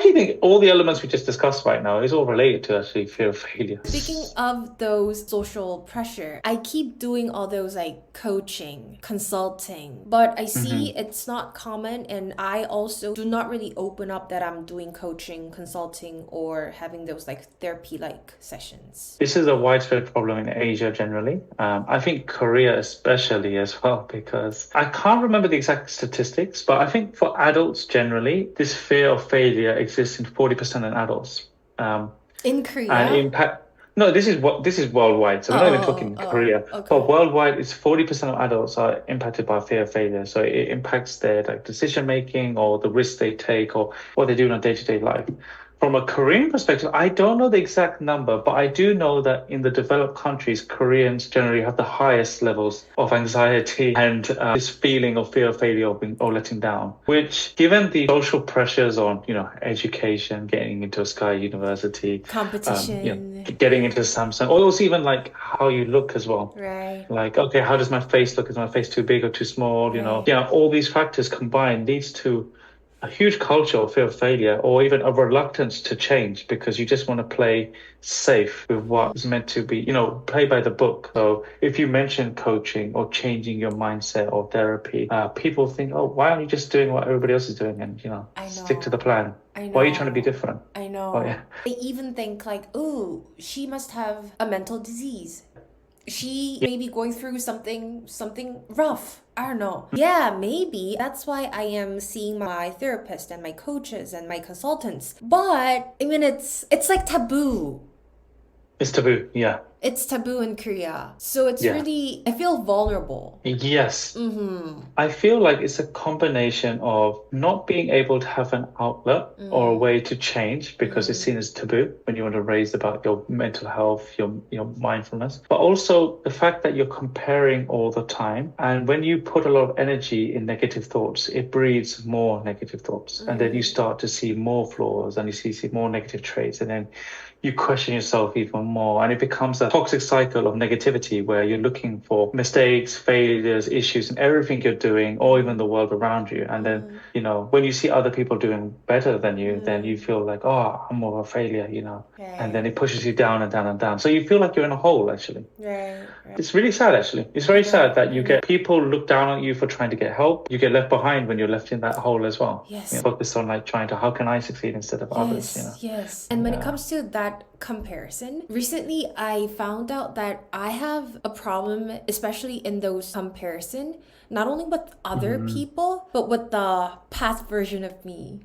actually think all the elements we just discussed right now is all related to actually fear of failure. Speaking of those social pressure, I keep doing all those like coaching, consulting, but I see it's not common, and I also do not really open up that I'm doing coaching, consulting, or having those like therapy-like sessions. This is a widespread problem in Asia generally. I think Korea especially as well, because I can't remember the exact statistics, but I think for adults generally, this fear of failure exists in 40% of adults. In Korea? And impact. No, this is worldwide. So we're not even talking Korea. Okay. But worldwide, it's 40% of adults are impacted by fear of failure. So it impacts their like decision making or the risks they take or what they do in a day-to-day life. From a Korean perspective, I don't know the exact number, but I do know that in the developed countries, Koreans generally have the highest levels of anxiety and this feeling of fear of failure or letting down, which given the social pressures on, education, getting into a Sky University, competition, getting into Samsung, or also even like how you look as well. Right. Like, okay, how does my face look? Is my face too big or too small? Right. All these factors combined leads to a huge culture of fear of failure or even a reluctance to change because you just want to play safe with what is meant to be, play by the book. So if you mention coaching or changing your mindset or therapy, people think, oh, why aren't you just doing what everybody else is doing and, stick to the plan? I know. Why are you trying to be different? I know. Oh, yeah. They even think like, oh, she must have a mental disease. She may be going through something rough. I don't know. Yeah, maybe. That's why I am seeing my therapist and my coaches and my consultants. But I mean, it's like taboo. It's taboo, yeah. It's taboo in Korea. So it's really, I feel vulnerable. Yes. I feel like it's a combination of not being able to have an outlet or a way to change because it's seen as taboo when you want to raise about your mental health, your mindfulness, but also the fact that you're comparing all the time. And when you put a lot of energy in negative thoughts, it breeds more negative thoughts. And then you start to see more flaws and you see more negative traits. And then you question yourself even more. And it becomes a toxic cycle of negativity where you're looking for mistakes, failures, issues in everything you're doing or even the world around you. And then, when you see other people doing better than you, then you feel like, oh, I'm more of a failure, Right. And then it pushes you down and down and down. So you feel like you're in a hole, actually. Right. It's really sad, actually. It's very sad that you get people look down on you for trying to get help. You get left behind when you're left in that hole as well. Yes. Focus on like trying to, how can I succeed instead of others, Yes. And when it comes to that comparison, recently I found out that I have a problem, especially in those comparison, not only with other people, but with the past version of me.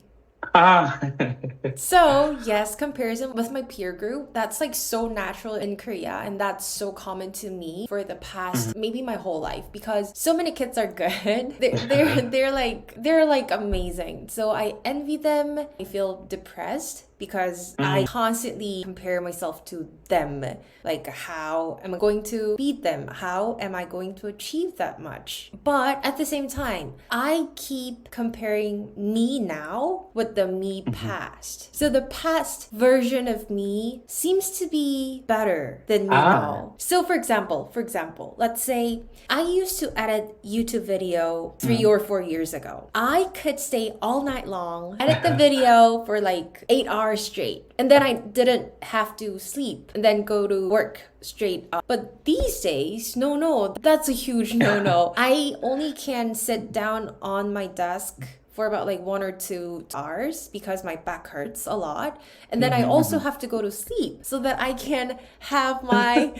So yes, comparison with my peer group, that's like so natural in Korea and that's so common to me for the past maybe my whole life because so many kids are good. They're like amazing. So I envy them. I feel depressed because I constantly compare myself to them. Like, how am I going to beat them? How am I going to achieve that much? But at the same time, I keep comparing me now with the me past. So the past version of me seems to be better than me now. So for example, let's say I used to edit YouTube video 3 or 4 years ago. I could stay all night long, edit the video for like 8 hours straight. And then I didn't have to sleep and then go to work straight up. But these days, no, that's a huge no. I only can sit down on my desk for about like 1 or 2 hours because my back hurts a lot. And then I also have to go to sleep so that I can have my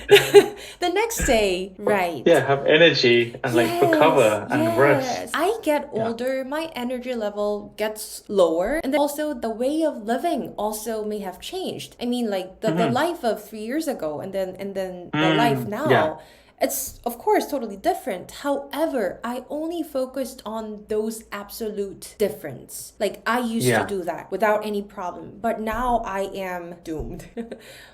the next day right. Yeah, have energy and like recover and rest. I get older, my energy level gets lower. And then also the way of living also may have changed. I mean like the life of 3 years ago and then the life now. Yeah. It's, of course, totally different. However, I only focused on those absolute difference. Like, I used to do that without any problem. But now I am doomed.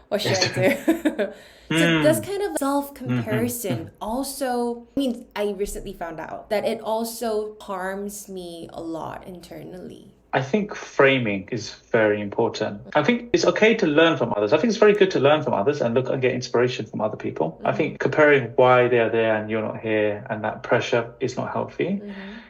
What should I do? So this kind of self-comparison also, I mean, I recently found out that it also harms me a lot internally. I think framing is very important. I think it's okay to learn from others. I think it's very good to learn from others and look and get inspiration from other people. I think comparing why they're there and you're not here and that pressure is not healthy.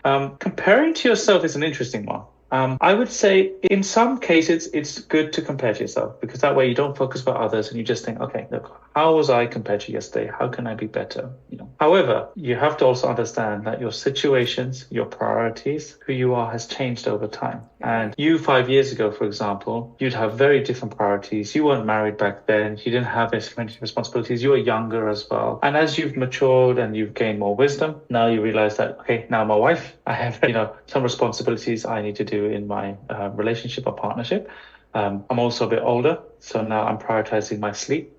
Comparing to yourself is an interesting one. I would say in some cases, it's good to compare to yourself because that way you don't focus about others and you just think, okay, look, how was I compared to yesterday? How can I be better? However, you have to also understand that your situations, your priorities, who you are has changed over time. And you 5 years ago, for example, you'd have very different priorities. You weren't married back then. You didn't have as many responsibilities. You were younger as well. And as you've matured and you've gained more wisdom, now you realize that, okay, now I'm a wife. I have, some responsibilities I need to do in my relationship or partnership. I'm also a bit older. So now I'm prioritizing my sleep.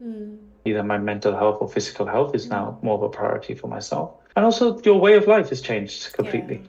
Either my mental health or physical health is now more of a priority for myself. And also your way of life has changed completely,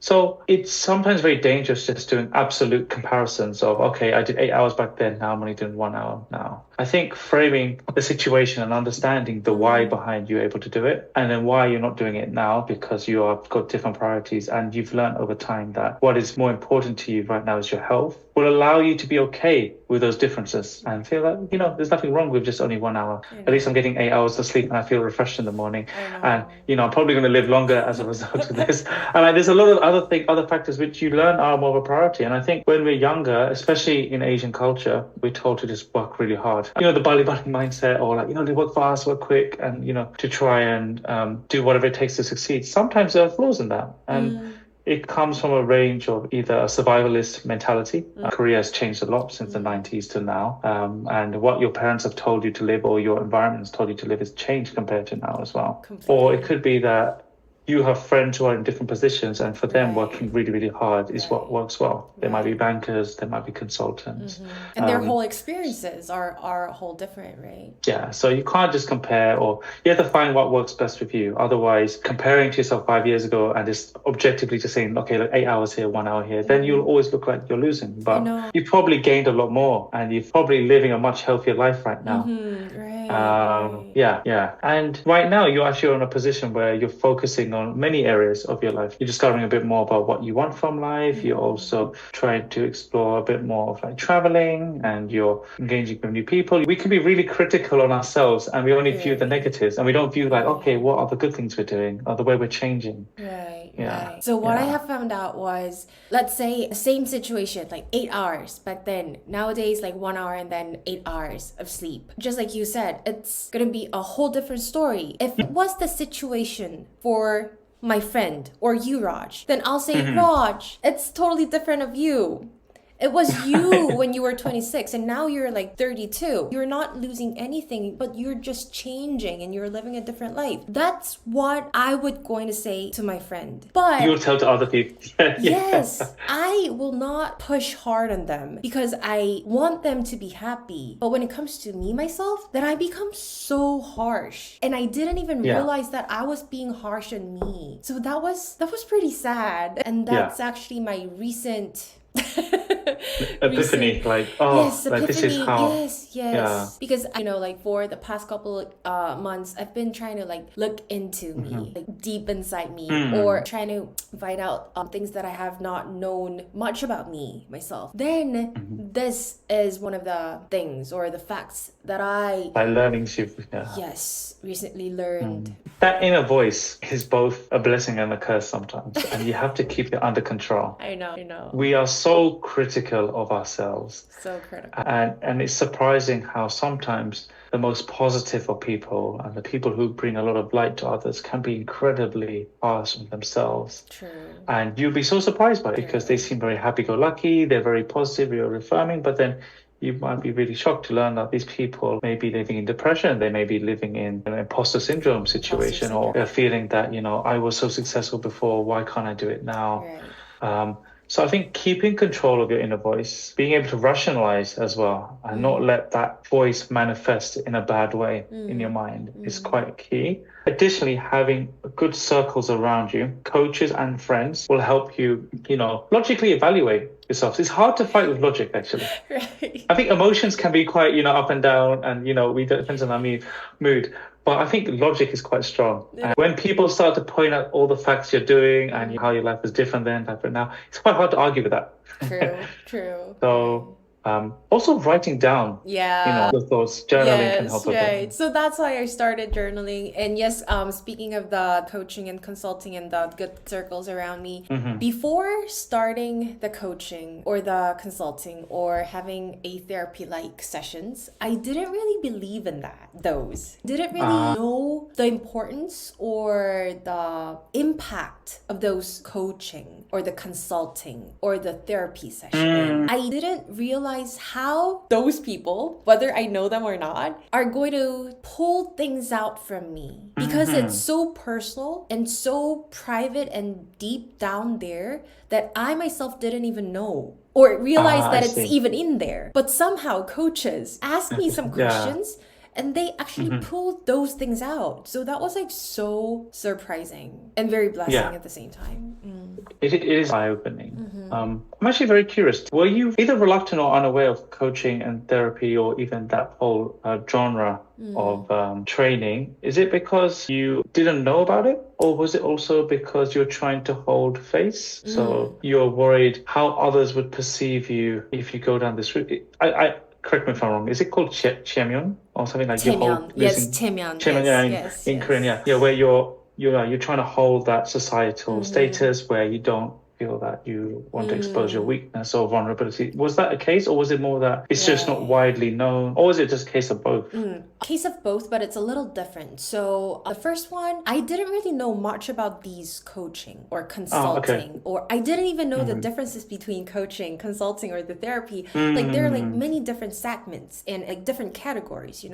So it's sometimes very dangerous just doing absolute comparisons of, okay, I did 8 hours back then, now I'm only doing 1 hour now. I think framing the situation and understanding the why behind you able to do it and then why you're not doing it now because you have got different priorities and you've learned over time that what is more important to you right now is your health will allow you to be okay with those differences and feel that, there's nothing wrong with just only 1 hour. At least I'm getting 8 hours of sleep and I feel refreshed in the morning. And, I'm probably going to live longer as a result of this. And there's a lot of other factors which you learn are more of a priority. And I think when we're younger, especially in Asian culture, we're told to just work really hard. The Bali mindset or they work fast, work quick and, to try and do whatever it takes to succeed. Sometimes there are flaws in that. And it comes from a range of either a survivalist mentality. Korea has changed a lot since the 90s to now. And what your parents have told you to live or your environment has told you to live has changed compared to now as well. Completely. Or it could be that you have friends who are in different positions and for them working really, really hard is what works well. They might be bankers, they might be consultants. And their whole experiences are a whole different, right? Yeah, so you can't just compare or you have to find what works best with you. Otherwise, comparing to yourself 5 years ago and just objectively just saying, okay, look, 8 hours here, 1 hour here, then you'll always look like you're losing. But you've probably gained a lot more and you're probably living a much healthier life right now. Yeah. And right now you're actually in a position where you're focusing on many areas of your life. You're discovering a bit more about what you want from life. You're also trying to explore a bit more of like traveling and you're engaging with new people. We can be really critical on ourselves and we only view the negatives and we don't view like, okay, what are the good things we're doing or the way we're changing. Right. So what I have found out was, let's say same situation, like 8 hours back then. Nowadays, like 1 hour and then 8 hours of sleep. Just like you said, it's going to be a whole different story. If it was the situation for my friend or you, Raj, then I'll say, Raj, it's totally different of you. It was you when you were 26 and now you're like 32. You're not losing anything, but you're just changing and you're living a different life. That's what I would going to say to my friend. But you'll tell to other people. Yes, I will not push hard on them because I want them to be happy. But when it comes to me, myself, then I become so harsh. And I didn't even realize that I was being harsh on me. So that was pretty sad. And that's actually my recent epiphany, this is how. Yes. Because like for the past couple months, I've been trying to like look into me, like deep inside me, or trying to find out things that I have not known much about me myself. Then this is one of the things or the facts that by learning you've recently learned. That inner voice is both a blessing and a curse sometimes, and you have to keep it under control. I know. We are so critical of ourselves. So critical. And it's surprising how sometimes the most positive of people and the people who bring a lot of light to others can be incredibly harsh on themselves. True. And you'll be so surprised by it because they seem very happy-go-lucky, they're very positive, very affirming, but then you might be really shocked to learn that these people may be living in depression, they may be living in an imposter syndrome situation, or they're feeling that, I was so successful before, why can't I do it now? Right. So I think keeping control of your inner voice, being able to rationalize as well, and not let that voice manifest in a bad way in your mind is quite key. Additionally, having good circles around you, coaches and friends will help you, logically evaluate yourself. It's hard to fight with logic, actually. Right. I think emotions can be quite, up and down and, depends on our mood. But I think logic is quite strong. And when people start to point out all the facts you're doing and how your life is different then, different now, it's quite hard to argue with that. True. So Also writing down, the thoughts, journaling can help with right. that. So that's why I started journaling. And yes, speaking of the coaching and consulting and the good circles around me, before starting the coaching or the consulting or having a therapy-like sessions, I didn't really believe in those. Didn't really know the importance or the impact of those coaching or the consulting or the therapy session. I didn't realize how those people, whether I know them or not, are going to pull things out from me because it's so personal and so private and deep down there that I myself didn't even know or realize that it's even in there. But somehow coaches ask me some questions and they actually pulled those things out. So that was like so surprising and very blessing at the same time. It is eye-opening. I'm actually very curious. Were you either reluctant or unaware of coaching and therapy or even that whole genre of training? Is it because you didn't know about it? Or was it also because you're trying to hold face? So you're worried how others would perceive you if you go down this route? I correct me if I'm wrong. Is it called cheomyeon or something like Cheomyeon. Yes, cheomyeon. Yes, in Korean, where you're trying to hold that societal status where you don't feel that you want to expose your weakness or vulnerability. Was that a case, or was it more that it's just not widely known, or was it just a case of both? Case of both, but it's a little different. So the first one, I didn't really know much about these coaching or consulting, or I didn't even know the differences between coaching, consulting, or the therapy. Like there are like many different segments and like different categories,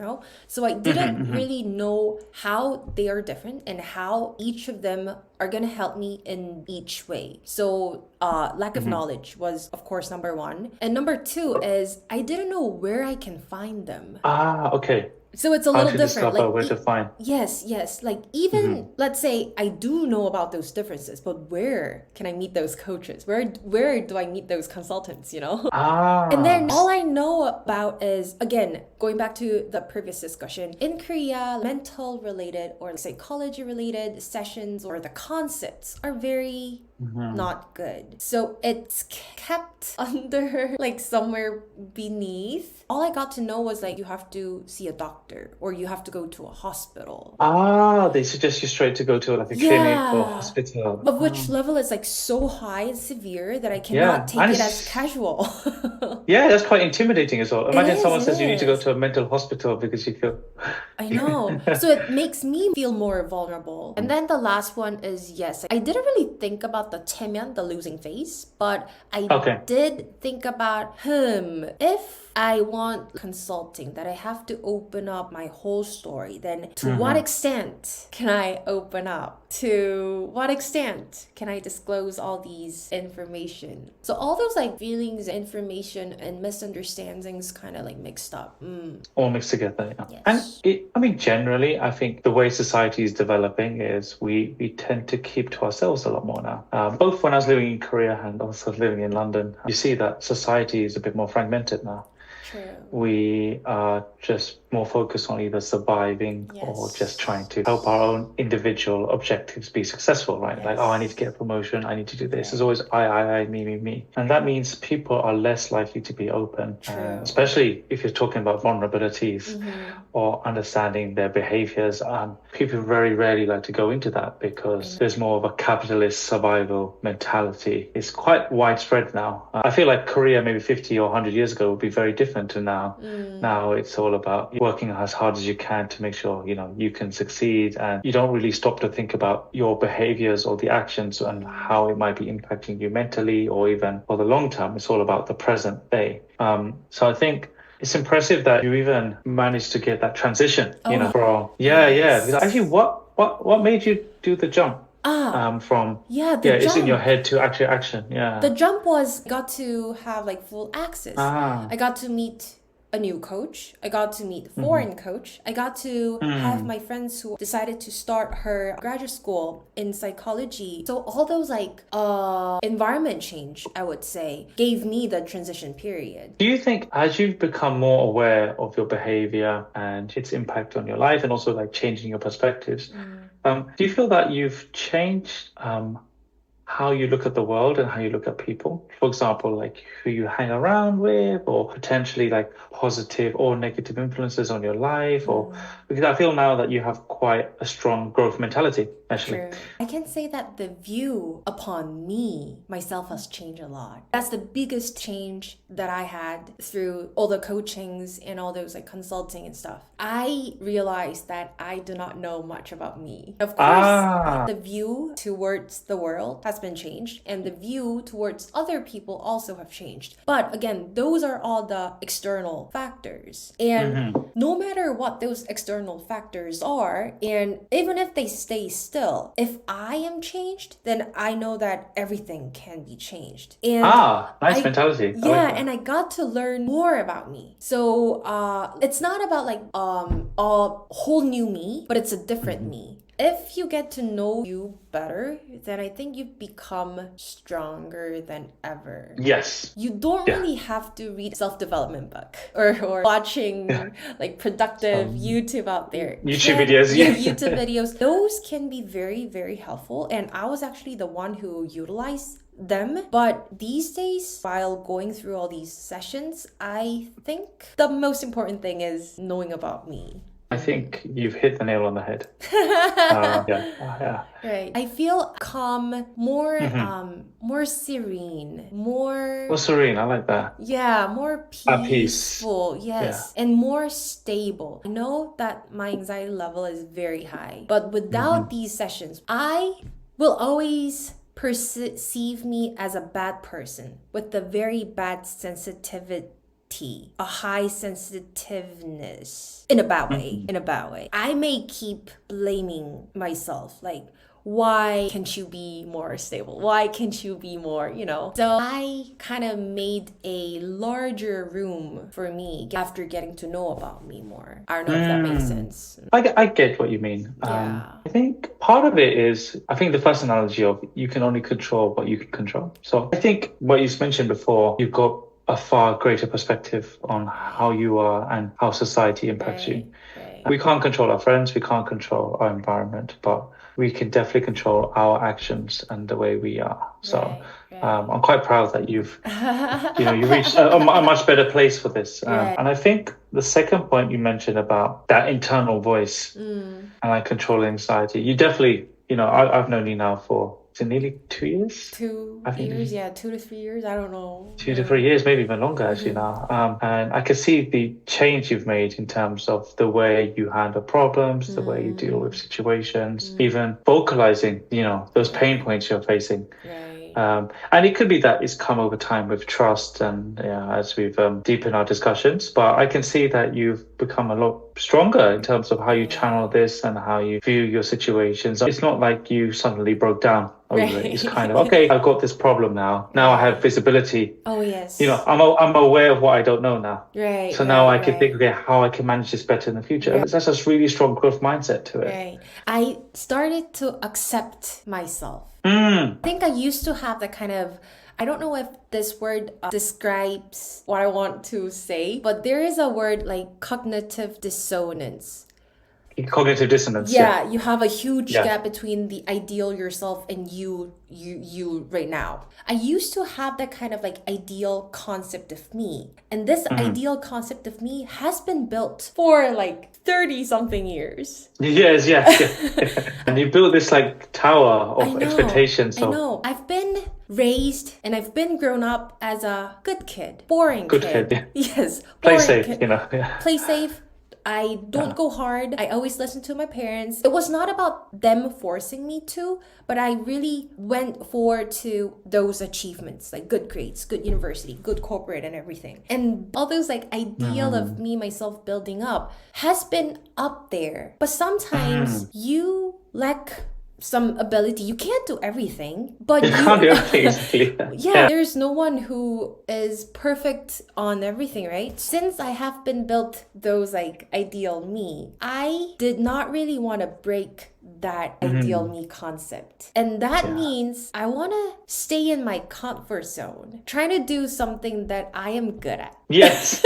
So I didn't really know how they are different and how each of them are going to help me in each way. So lack of knowledge was, of course, number one. And number two is I didn't know where I can find them. Okay. So it's a little different. Like where to find. Yes. Like even let's say I do know about those differences, but where can I meet those coaches? Where do I meet those consultants, And then all I know about is, again, going back to the previous discussion, in Korea, mental related or psychology related sessions or the concepts are very not good. So it's kept under like somewhere beneath. All I got to know was like you have to see a doctor or you have to go to a hospital. They suggest you straight to go to like a clinic or hospital. Of which level is like so high and severe that I cannot take it as casual. That's quite intimidating as well. Imagine someone says you need to go to a mental hospital because you feel... I know. So it makes me feel more vulnerable. And then the last one is, yes, I didn't really think about the cheomyeon, the losing face, but I did think about if I want consulting, that I have to open up my whole story, then to what extent can I open up? To what extent can I disclose all these information? So all those like feelings, information, and misunderstandings kind of like mixed up. All mixed together, Yes. And generally, I think the way society is developing is we tend to keep to ourselves a lot more now. Both when I was living in Korea and also living in London, you see that society is a bit more fragmented now. True. We are just more focused on either surviving or just trying to help our own individual objectives be successful, right? Yes. Like, I need to get a promotion, I need to do this. It's always I, me. And that means people are less likely to be open, especially if you're talking about vulnerabilities or understanding their behaviors. People very rarely like to go into that because there's more of a capitalist survival mentality. It's quite widespread now. I feel like Korea maybe 50 or 100 years ago would be very different to now. Now it's all about working as hard as you can to make sure, you can succeed, and you don't really stop to think about your behaviors or the actions and how it might be impacting you mentally or even for the long term. It's all about the present day. So I think it's impressive that you even managed to get that transition, from, Because actually, what made you do the jump? It's in your head to actual action. The jump was got to have like full access. I got to meet a new coach. I got to meet a foreign coach. I got to have my friends who decided to start her graduate school in psychology. So all those like environment change, I would say, gave me the transition period. Do you think as you've become more aware of your behavior and its impact on your life and also like changing your perspectives, do you feel that you've changed how you look at the world and how you look at people. For example, like who you hang around with, or potentially like positive or negative influences on your life, or because I feel now that you have quite a strong growth mentality, actually. True. I can say that the view upon me, myself, has changed a lot. That's the biggest change that I had through all the coachings and all those like consulting and stuff. I realized that I do not know much about me. Of course, the view towards the world has been changed, and the view towards other people also have changed. But again, those are all the external factors. And no matter what those external factors are, and even if they stay still, if I am changed, then I know that everything can be changed. And nice mentality. Yeah, and I got to learn more about me. So it's not about like a whole new me, but it's a different me. If you get to know you better, then I think you've become stronger than ever. Yes. You don't really have to read self-development book or watching like productive YouTube out there. YouTube videos. Yeah, YouTube videos. Those can be very, very helpful. And I was actually the one who utilized them. But these days, while going through all these sessions, I think the most important thing is knowing about me. I think you've hit the nail on the head. Yeah. Right. I feel calm, more serene, more serene. I like that. Yeah, more At peaceful. peace. Yes. And more stable. I know that my anxiety level is very high, but without these sessions, I will always perceive me as a bad person with a very bad sensitivity, a high sensitiveness in a bad way. I may keep blaming myself, like, why can't you be more stable? Why can't you be more, So I kind of made a larger room for me after getting to know about me more. I don't know if that makes sense. I get what you mean. I think part of it is, I think the first analogy of you can only control what you can control. So I think what you mentioned before, you've got a far greater perspective on how you are and how society impacts you. Right. We can't control our friends, we can't control our environment, but we can definitely control our actions and the way we are. So I'm quite proud that you've you reached a much better place for this. And I think the second point you mentioned about that internal voice and like controlling anxiety, you definitely, I've known you now for nearly 2 years? 2 years, 2 to 3 years, I don't know. 2 to 3 years, maybe even longer actually now. And I can see the change you've made in terms of the way you handle problems, the way you deal with situations, even vocalizing, those pain points you're facing. And it could be that it's come over time with trust and as we've deepened our discussions, but I can see that you've become a lot stronger in terms of how you channel this and how you view your situations. It's not like you suddenly broke down over it. It's kind of, okay, I've got this problem now. Now I have visibility. Oh, yes. I'm aware of what I don't know now. Right. So now I can think, okay, how I can manage this better in the future. Right. That's a really strong growth mindset to it. Right. I started to accept myself. I think I used to have that kind of, I don't know if this word describes what I want to say, but there is a word like cognitive dissonance. Cognitive dissonance. Yeah, you have a huge gap between the ideal yourself and you right now. I used to have that kind of like ideal concept of me. And this ideal concept of me has been built for like 30 something years. Yes. And you built this like tower of expectations. I know. I've been raised and I've been grown up as a good kid. Boring good kid. Yeah. Yes. Play safe, Play safe. I don't go hard. I always listen to my parents. It was not about them forcing me to, but I really went forward to those achievements, like good grades, good university, good corporate and everything. And all those like ideal of me, myself building up has been up there. But sometimes you lack some ability. You can't do everything, but you can't do everything. There's no one who is perfect on everything, right? Since I have been built those like ideal me, I did not really want to break that ideal me concept. And that means I want to stay in my comfort zone, trying to do something that I am good at. Yes.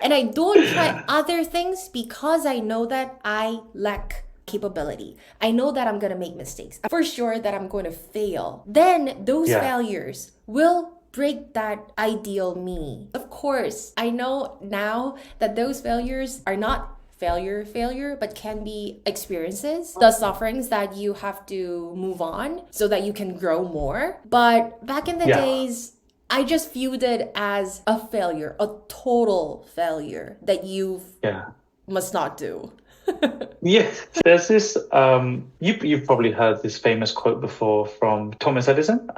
And I don't try other things because I know that I lack capability. I know that I'm going to make mistakes. For sure that I'm going to fail. Then those failures will break that ideal me. Of course, I know now that those failures are not failure, but can be experiences, the sufferings that you have to move on so that you can grow more. But back in the days, I just viewed it as a failure, a total failure that you must not do. Yes, there's this, you've probably heard this famous quote before from Thomas Edison,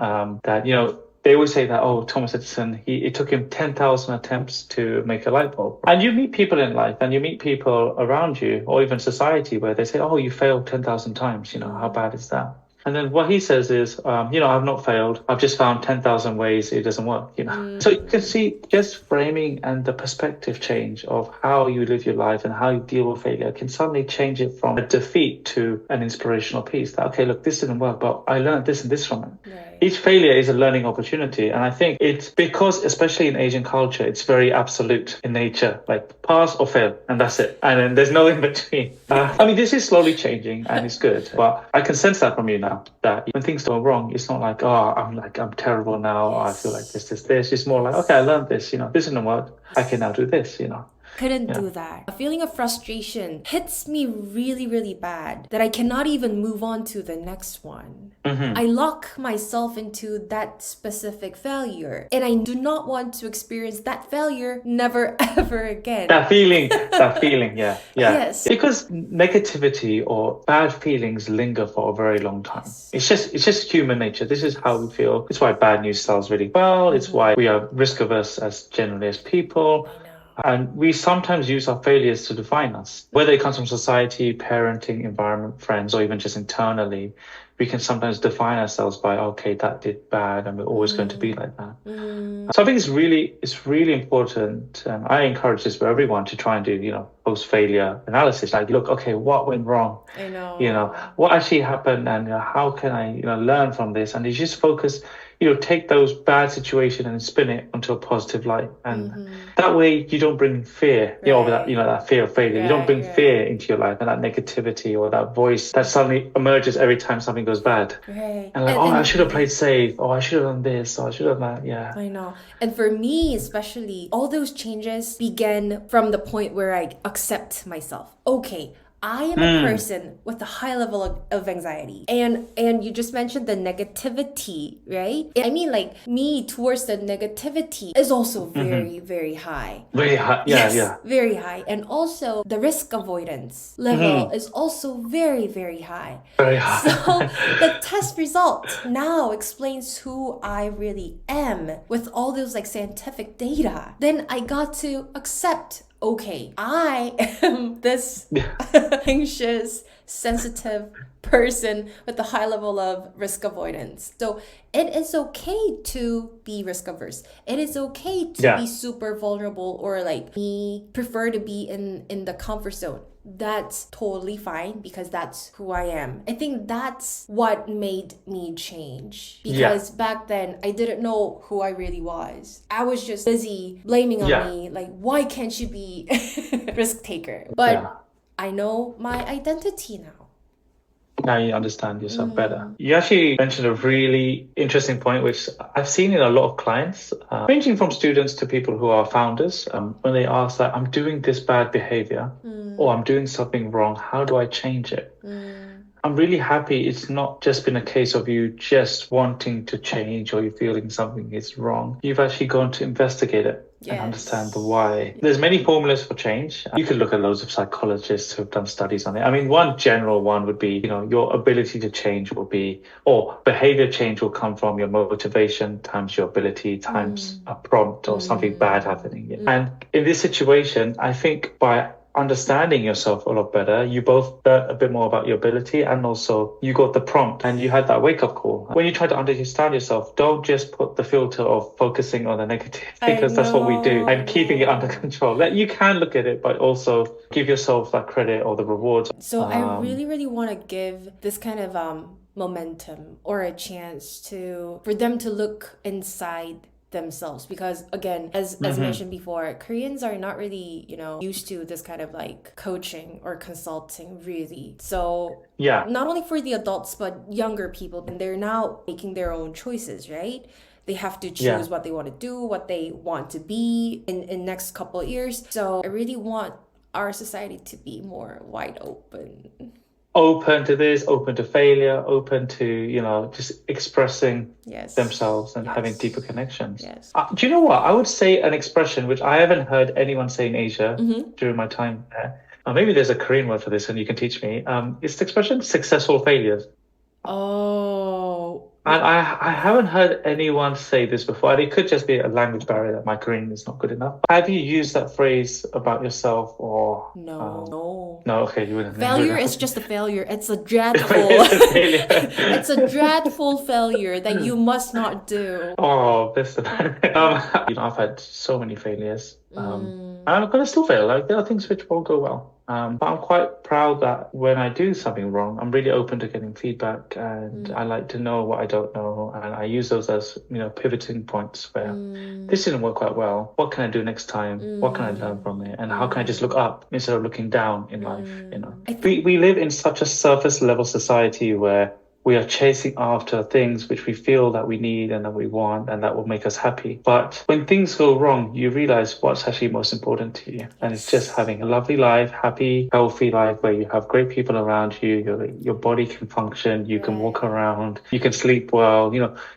that, they always say that, Thomas Edison, it took him 10,000 attempts to make a light bulb. And you meet people in life and you meet people around you or even society where they say, you failed 10,000 times, how bad is that? And then what he says is, I've not failed. I've just found 10,000 ways it doesn't work, So you can see just framing and the perspective change of how you live your life and how you deal with failure can suddenly change it from a defeat to an inspirational piece. That, okay, look, this didn't work, but I learned this and this from it. Right. Each failure is a learning opportunity. And I think it's because, especially in Asian culture, it's very absolute in nature, like pass or fail, and that's it. And then there's no in between. This is slowly changing and it's good, but I can sense that from you now. That when things go wrong, it's not like, I'm terrible now. Yes. I feel like this. It's more like, okay, I learned this, this didn't work. I can now do this, Couldn't do that. A feeling of frustration hits me really, really bad that I cannot even move on to the next one. Mm-hmm. I lock myself into that specific failure and I do not want to experience that failure never ever again. That feeling, yeah. Yes. Because negativity or bad feelings linger for a very long time. Yes. It's just human nature. This is how we feel. It's why bad news sells really well. It's why we are risk averse as generally as people. And we sometimes use our failures to define us. Whether it comes from society, parenting, environment, friends, or even just internally, we can sometimes define ourselves by, okay, that did bad and we're always going to be like that. So I think it's really important. And I encourage this for everyone to try and do, post-failure analysis. Like, look, okay, what went wrong? I know. What actually happened and how can I, learn from this? And you just focus, take those bad situations and spin it onto a positive light. And that way you don't bring fear, that fear of failure. You don't bring fear into your life and that negativity or that voice that suddenly emerges every time something goes bad. Right. And I should have played safe. I should have done this. I should have done that. Yeah. I know. And for me, especially, all those changes began from the point where I accept myself. Okay, I am a person with a high level of anxiety. And you just mentioned the negativity, right? I mean, like, me towards the negativity is also very, very high. Very high, yeah. Very high. And also, the risk avoidance level is also very, very high. Very high. So, the test result now explains who I really am with all those, like, scientific data. Then I got to accept, okay, I am this anxious, sensitive person with a high level of risk avoidance. So it is okay to be risk averse. It is okay to be super vulnerable or like me prefer to be in the comfort zone. That's totally fine because that's who I am. I think that's what made me change. Because back then, I didn't know who I really was. I was just busy blaming on me. Like, why can't you be risk taker? But I know my identity now. Now you understand yourself better. You actually mentioned a really interesting point, which I've seen in a lot of clients, ranging from students to people who are founders, when they ask that, I'm doing this bad behavior or I'm doing something wrong, how do I change it? I'm really happy it's not just been a case of you just wanting to change or you feeling something is wrong. You've actually gone to investigate it. And understand the why. There's many formulas for change. You could look at loads of psychologists who've done studies on it. I mean, one general one would be, your ability to change will be, or behavior change will come from your motivation times your ability times a prompt or something bad happening. And in this situation, I think by understanding yourself a lot better, you both learned a bit more about your ability and also you got the prompt and you had that wake-up call. When you try to understand yourself, don't just put the filter of focusing on the negative because that's what we do and keeping it under control. You can look at it, but also give yourself that credit or the rewards. So I really, really want to give this kind of momentum or a chance for them to look inside themselves, because again, as mentioned before, Koreans are not really, used to this kind of like coaching or consulting really. So Yeah. not only for the adults but younger people, and they're now making their own choices, right? They have to choose what they want to do, what they want to be in next couple of years. So I really want our society to be more wide open to this, open to failure, open to, just expressing themselves and having deeper connections. Yes. Do you know what? I would say an expression which I haven't heard anyone say in Asia during my time there. Maybe there's a Korean word for this and you can teach me. It's the expression successful failures. Oh. And I haven't heard anyone say this before. And it could just be a language barrier that my Korean is not good enough. Have you used that phrase about yourself or... No. No, okay, you wouldn't. Failure is just a failure. It's a dreadful... it's a dreadful failure that you must not do. Oh, listen. I've had so many failures. And I'm going to still fail. Like, there are things which won't go well. But I'm quite proud that when I do something wrong, I'm really open to getting feedback, and I like to know what I don't know, and I use those as pivoting points where this didn't work quite well. What can I do next time? What can I learn from it? And how can I just look up instead of looking down in life? We live in such a surface level society where we are chasing after things which we feel that we need and that we want and that will make us happy. But when things go wrong, you realize what's actually most important to you. And it's just having a lovely life, happy, healthy life where you have great people around you, your body can function, you can walk around, you can sleep well.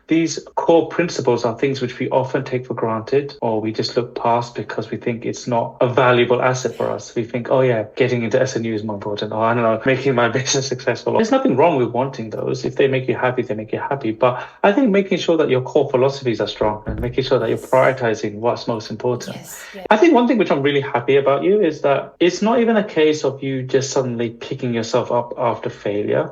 These core principles are things which we often take for granted, or we just look past because we think it's not a valuable asset for us. We think, oh yeah, getting into SNU is more important. Or I don't know, making my business successful. There's nothing wrong with wanting those. If they make you happy, they make you happy. But I think making sure that your core philosophies are strong and making sure that you're prioritizing what's most important. Yes. I think one thing which I'm really happy about you is that it's not even a case of you just suddenly picking yourself up after failure.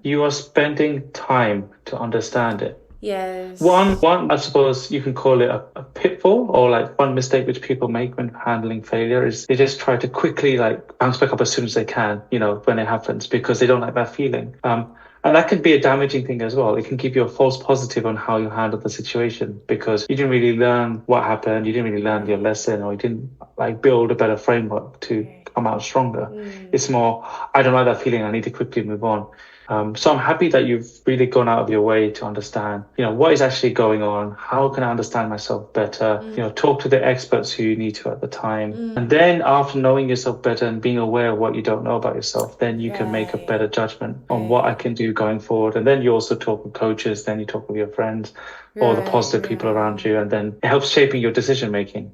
You are spending time to understand it. Yes. One, I suppose you can call it a pitfall, or like one mistake which people make when handling failure is they just try to quickly like bounce back up as soon as they can, when it happens, because they don't like that feeling. And that can be a damaging thing as well. It can give you a false positive on how you handle the situation because you didn't really learn what happened. You didn't really learn your lesson, or you didn't like build a better framework to come out stronger. It's more, I don't like that feeling. I need to quickly move on. So I'm happy that you've really gone out of your way to understand, what is actually going on? How can I understand myself better? Talk to the experts who you need to at the time. And then after knowing yourself better and being aware of what you don't know about yourself, then you can make a better judgment on what I can do going forward. And then you also talk with coaches, then you talk with your friends or the positive people around you, and then it helps shaping your decision making.